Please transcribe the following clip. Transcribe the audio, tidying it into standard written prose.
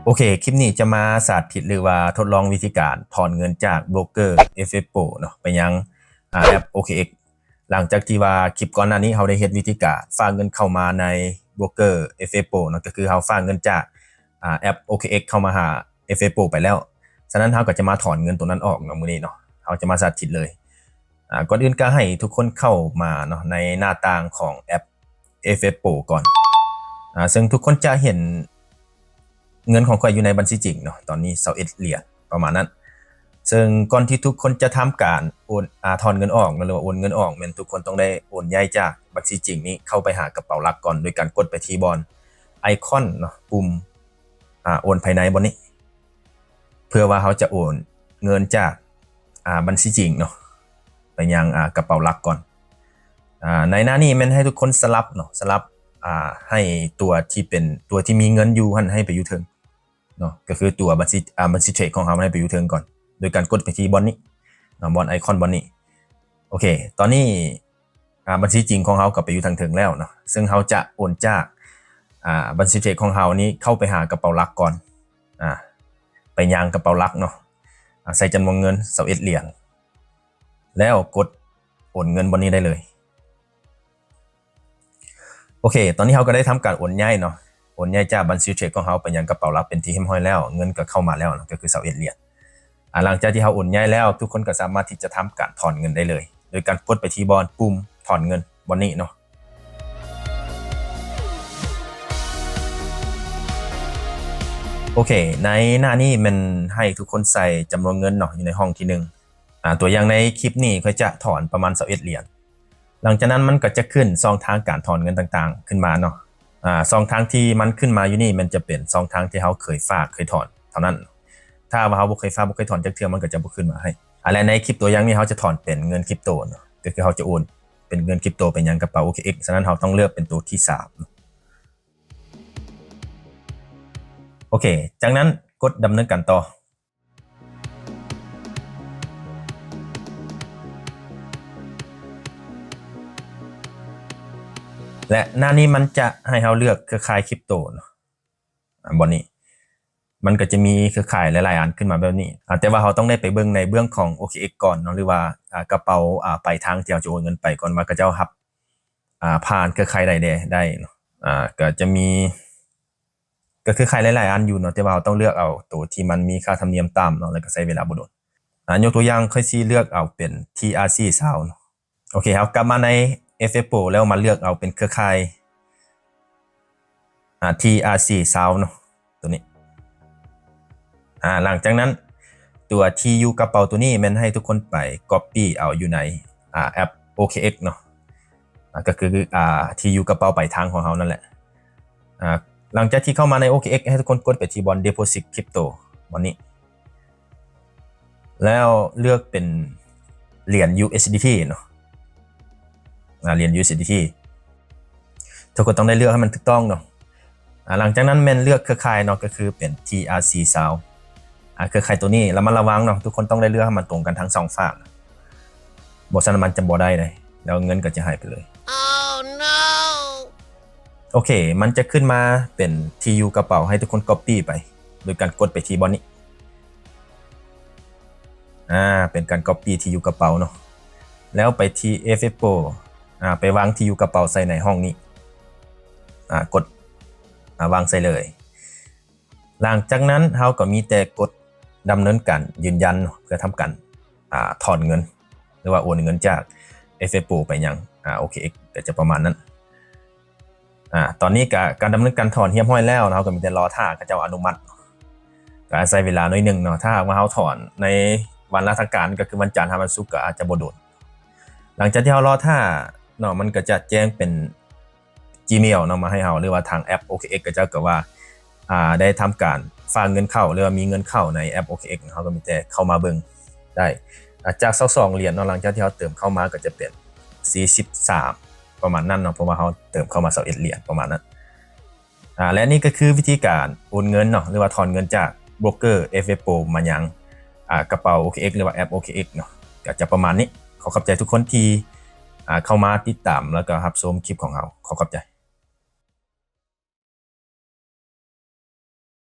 โอเคคลิปนี้จะมาสาธิตหรือว่าทดลองวิธีการถอนเงินจากโบรกเกอร์ FFPro เนาะไปยังแอป OKX หลังจากที่ว่าคลิปก่อนหน้านี้เราได้เฮ็ดวิธีการฝากเงินเข้ามาในโบรกเกอร์ FFPro เนาะก็คือเราฝากเงินจากแอป OKX เข้ามาหา FFPro ไปแล้วฉะนั้นเราก็จะมาถอนเงินตัวนั้นออกเนาะมื้อนี้เนาะเราจะมาสาธิตเลยก่อนอื่นก็ให้ทุกคนเข้ามาเนาะในหน้าต่างของแอป FFPro ก่อนซึ่งทุกคนจะเห็นเงินของข่อยอยู่ในบัญชีจริงเนาะตอนนี้21เหรียญประมาณนั้นซึ่งก่อนที่ทุกคนจะทำการโอนถอนเงินออกหรือว่าโอนเงินออกแม่นทุกคนต้องได้โอนย้ายจากบัญชีจริงนี้เข้าไปหากระเป๋าหลักก่อนโดยการกดไปที่บอนไอคอนเนาะปุ่มโอนภายในบนนี้เพื่อว่าเขาจะโอนเงินจากบัญชีจริงเนาะไปยังกระเป๋าหลักก่อนในหน้านี้มันให้ทุกคนสลับเนาะสลับให้ตัวที่เป็นตัวที่มีเงินอยู่ให้ไปอยู่เทิงเนาะก็คือตัวบัญชีเทรดของเขาให้ไปอยู่เทิงก่อนโดยการกดไปที่บอนนี้บอนไอคอนบอนนี้โอเคตอนนี้บัญชีจริงของเขาก็ไปอยู่ทางเทิงแล้วเนาะซึ่งเขาจะโอนจากบัญชีเทรดของเขานี้เข้าไปหากระเป๋าหลักก่อนไปยังกระเป๋าหลักเนาะใส่จำนวนเงิน21เหรียญแล้วกดโอนเงินบนนี้ได้เลยโอเคตอนนี้เขาก็ได้ทำการโอนย้ายเนาะโอนย้ายจากบัญชีเทรดของเขาไปยังกระเป๋าหลักเป็นที่เรียบร้อยแล้วเงินก็เข้ามาแล้วก็คือ21เหรียญหลังจากที่เขาโอนย้ายแล้วทุกคนก็สามารถที่จะทำการถอนเงินได้เลยโดยการกดไปที่บอนปุ่มถอนเงินบนนี้เนาะโอเคในหน้านี้มันให้ทุกคนใส่จำนวนเงินเนาะอยู่ในห้องที่1ตัวอย่างในคลิปนี้เขาจะถอนประมาณ21เหรียญหลังจากนั้นมันก็จะขึ้นช่องทางการถอนเงินต่างๆขึ้นมาเนาะช่องทางที่มันขึ้นมาอยู่นี่มันจะเป็นช่องทางที่เขาเคยฝากเคยถอนเท่านั้นถ้าว่าเขาบ่เคยฝากบ่เคยถอนจักเทื่อมันก็จะบ่ขึ้นมาให้และในคลิปตัวอย่างนี้เขาจะถอนเป็นเงินคริปโตเนาะก็คือเขาจะโอนเป็นเงินคริปโตไปยังกระเป๋า OKX ฉะนั้นเราต้องเลือกเป็นตัวที่3โอเคจากนั้นกดดำเนินการต่อและหน้านี้มันจะให้เราเลือกเครือข่ายคริปโตเนาะบนนี้มันก็จะมีเครือข่ายหลายๆอันขึ้นมาแบบนี้แต่ว่าเราต้องได้ไปเบิ่งในเบื้องของ OKX ก่อนเนาะหรือว่ากระเป๋าปลายทางที่เราจะโอนเงินไปก่อนว่าเขาจะรับผ่านเครือข่ายใดได้เนาะก็จะมีก็คือใครหลายๆอันอยู่เนาะแต่ว่าเราต้องเลือกเอาตัวที่มันมีค่าธรรมเนียมต่ำเนาะแล้วก็ใช้เวลาบ่โดนยกตัวอย่างค่อยสิเลือกเอาเป็น TRC Sound เนาะโอเคครับกลับมาใน FFPro แล้วมาเลือกเอาเป็นเครือข่ายTRC Sound เนาะตัวนี้หลังจากนั้นตัว TU กระเป๋าตัวนี้มันให้ทุกคนไป copy เอาอยู่ในแอป OKX เนาะก็คือTU กระเป๋าปลายทางของเรานั่นแหละหลังจากที่เข้ามาใน OKX ให้ทุกคนกดไปที่บอน Deposit Crypto บอนนี้แล้วเลือกเป็นเหรียญ USDT เนาะเหรียญ USDT ทุกคนต้องได้เลือกให้มันถูกต้องเนาะหลังจากนั้นมันเลือกเครือข่ายเนาะก็คือเป็น TRC Sound เครือข่ายตัวนี้ระมัดระวังเนาะทุกคนต้องได้เลือกให้มันตรงกันทั้ง2ฝั่งบ่ซั่นมันจะบ่ได้เลยแล้วเงินก็จะหายไปเลย Oh no โอเคมันจะขึ้นมาเป็น TU กระเป๋าให้ทุกคน copy ไปโดยการกดไปที่บอนนี้เป็นการ copy TU กระเป๋าเนาะแล้วไปที่ FFPro ไปวาง TU กระเป๋าใส่ในห้องนี้กดวางใส่เลยหลังจากนั้นเราก็มีแต่กดดำเนินการยืนยันเพื่อทำการถอนเงินหรือว่าโอนเงินจาก FFPro ไปยังOKX ก็จะประมาณนั้นตอนนี้การดำเนินการถอนเรียบร้อยแล้วเราก็มีแต่รอท่าเขาเจ้าอนุมัติก็อาศัยเวลาหน่อยนึงเนาะถ้าหากว่าเราถอนในวันราชการก็คือวันจันทร์วันศุกร์ก็อาจจะบ่โดนหลังจากที่เรารอท่าเนาะมันก็จะแจ้งเป็น Gmail เนาะมาให้เราหรือว่าทางแอป OKX ก็จะก็ว่าได้ทำการฝากเงินเข้าหรือว่ามีเงินเข้าในแอป OKX เราก็มีแต่เข้ามาเบิ่งได้จาก22เหรียญเนาะหลังจากที่เราเติมเข้ามาก็จะเป็น43ประมาณนั้นเนาะเพราะว่าเขาเติมเข้ามา21เหรียญประมาณนั้นและนี่ก็คือวิธีการโอนเงินเนาะหรือว่าถอนเงินจากโบรกเกอร์ FFPro มายังกระเป๋า OKX หรือว่าแอป OKX เนาะก็จะประมาณนี้ขอขอบใจทุกคนที่เข้ามาติดตามแล้วก็รับชมคลิปของเราขอขอบใจ